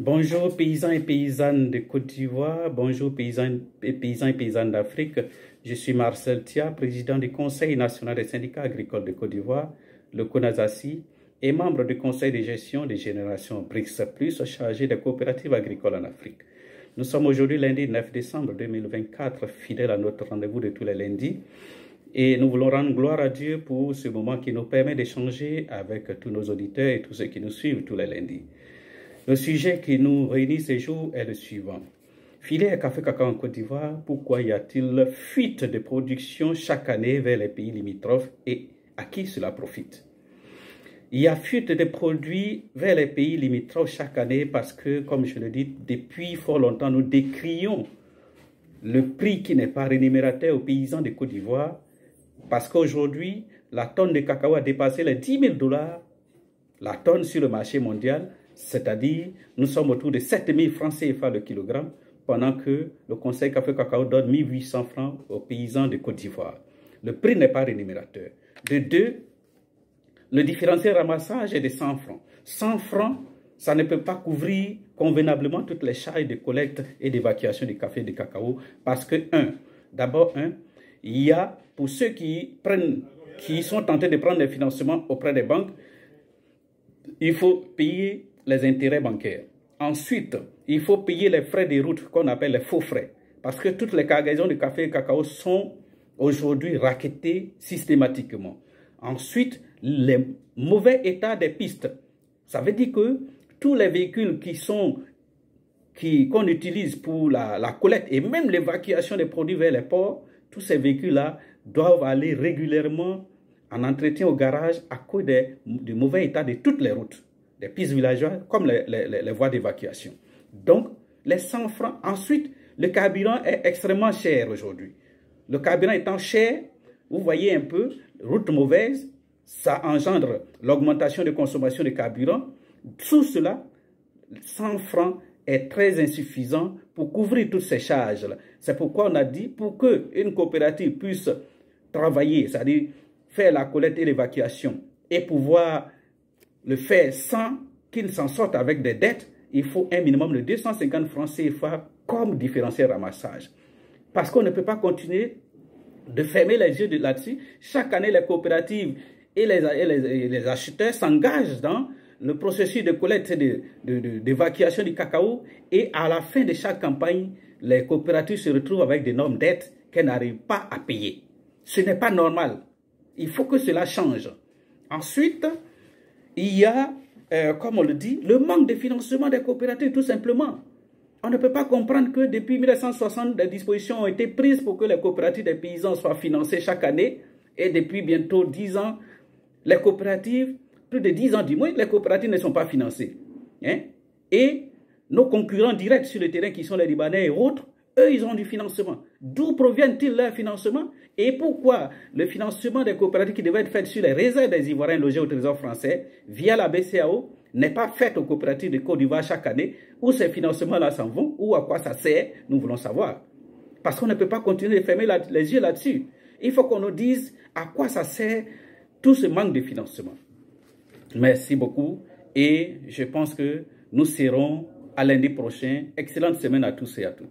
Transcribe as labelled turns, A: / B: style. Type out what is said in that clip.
A: Bonjour paysans et paysannes de Côte d'Ivoire, bonjour paysans et paysannes d'Afrique. Je suis Marcel Tia, président du Conseil national des syndicats agricoles de Côte d'Ivoire, le CONASACI, et membre du Conseil de gestion des générations BRICS+, chargé des coopératives agricoles en Afrique. Nous sommes aujourd'hui lundi 9 décembre 2024, fidèles à notre rendez-vous de tous les lundis. Et nous voulons rendre gloire à Dieu pour ce moment qui nous permet d'échanger avec tous nos auditeurs et tous ceux qui nous suivent tous les lundis. Le sujet qui nous réunit ces jours est le suivant. Filière café cacao en Côte d'Ivoire, pourquoi y a-t-il fuite de production chaque année vers les pays limitrophes et à qui cela profite? Il y a fuite de produits vers les pays limitrophes chaque année parce que, comme je le dis, depuis fort longtemps, nous décrions le prix qui n'est pas rémunérateur aux paysans de Côte d'Ivoire parce qu'aujourd'hui, la tonne de cacao a dépassé les 10 000 $, la tonne sur le marché mondial. C'est-à-dire, nous sommes autour de 7 000 francs CFA le kilogramme, pendant que le Conseil Café Cacao donne 1 800 francs aux paysans de Côte d'Ivoire. Le prix n'est pas rémunérateur. De deux, le différentiel ramassage est de 100 francs. 100 francs, ça ne peut pas couvrir convenablement toutes les charges de collecte et d'évacuation du café et du cacao, parce que, d'abord, il y a, pour ceux qui sont tentés de prendre des financements auprès des banques, il faut payer les intérêts bancaires. Ensuite, il faut payer les frais de route qu'on appelle les faux frais. Parce que toutes les cargaisons de café et cacao sont aujourd'hui racketées systématiquement. Ensuite, les mauvais états des pistes. Ça veut dire que tous les véhicules qu'on utilise pour la collecte et même l'évacuation des produits vers les ports, tous ces véhicules-là doivent aller régulièrement en entretien au garage à cause du mauvais état de toutes les routes, des pistes villageoises comme les voies d'évacuation. Donc, les 100 francs. Ensuite, le carburant est extrêmement cher aujourd'hui. Le carburant étant cher, vous voyez un peu, route mauvaise, ça engendre l'augmentation de consommation de carburant. Sous cela, 100 francs est très insuffisant pour couvrir toutes ces charges-là. C'est pourquoi on a dit, pour qu'une coopérative puisse travailler, c'est-à-dire faire la collecte et l'évacuation, et pouvoir le faire sans qu'il s'en sorte avec des dettes, il faut un minimum de 250 francs CFA comme différentiel ramassage. Parce qu'on ne peut pas continuer de fermer les yeux là-dessus. Chaque année, les coopératives et les acheteurs s'engagent dans le processus de collecte et d'évacuation du cacao, et à la fin de chaque campagne, les coopératives se retrouvent avec d'énormes dettes qu'elles n'arrivent pas à payer. Ce n'est pas normal. Il faut que cela change. Ensuite, il y a, comme on le dit, le manque de financement des coopératives, tout simplement. On ne peut pas comprendre que depuis 1960, des dispositions ont été prises pour que les coopératives des paysans soient financées chaque année. Et depuis bientôt 10 ans, les coopératives, plus de 10 ans du moins, les coopératives ne sont pas financées. Et nos concurrents directs sur le terrain, qui sont les Libanais et autres, eux, ils ont du financement. D'où proviennent-ils leur financement? Et pourquoi le financement des coopératives qui devait être fait sur les réserves des Ivoiriens logés au Trésor français via la BCAO n'est pas fait aux coopératives de Côte d'Ivoire chaque année? Où ces financements-là s'en vont? Ou à quoi ça sert? Nous voulons savoir. Parce qu'on ne peut pas continuer de fermer les yeux là-dessus. Il faut qu'on nous dise à quoi ça sert tout ce manque de financement. Merci beaucoup. Et je pense que nous serons à lundi prochain. Excellente semaine à tous et à toutes.